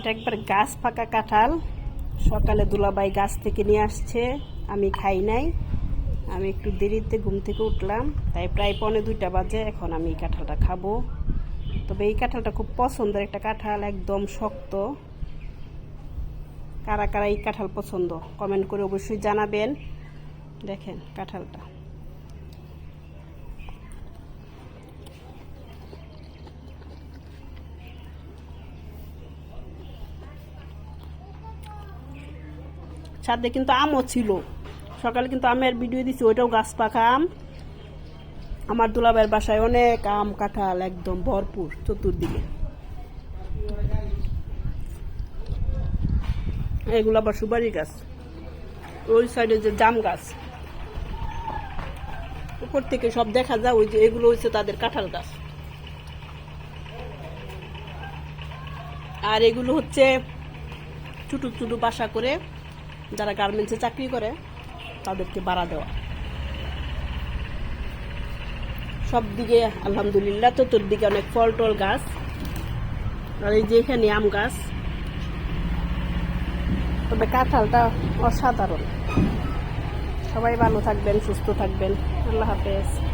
এটা একবার গাছ পাকা কাঁঠাল। সকালে দুলাভাই গাছ থেকে নিয়ে আসছে, আমি খাই নাই। আমি একটু দেরিতে ঘুম থেকে উঠলাম, তাই প্রায় 1:45 বাজে। এখন আমি এই কাঁঠালটা খাবো। তবে এই কাঁঠালটা খুব পছন্দের একটা কাঁঠাল, একদম শক্ত। কারা কারা এই কাঁঠাল পছন্দ কমেন্ট করে অবশ্যই জানাবেন। দেখেন কাঁঠালটা, সাথে কিন্তু আমও ছিল। সকালে কিন্তু আমের ভিডিও দিচ্ছি, ওইটাও গাছ পাকা আম। আমার দুলাভাইয়ের বাসায় অনেক আম কাঁঠাল, একদম ভরপুর চতুর্দিকে। এগুলো আবার সুপারি গাছ। ওই সাইডে যে জাম গাছ, উপর থেকে সব দেখা যায়। ওই যে এগুলো হচ্ছে তাদের কাঁঠাল গাছ। আর এগুলো হচ্ছে ছোটো ছোটো বাসা করে যারা গার্মেন্টসে চাকরি করে তাদেরকে ভাড়া দেওয়া। সব দিকে আলহামদুলিল্লাহ, চতুর্দিকে অনেক ফল টল গাছ। আর এই যে এখানে আম গাছ। তবে কাঁঠালটা অসাধারণ। সবাই ভালো থাকবেন, সুস্থ থাকবেন। আল্লাহ হাফেজ।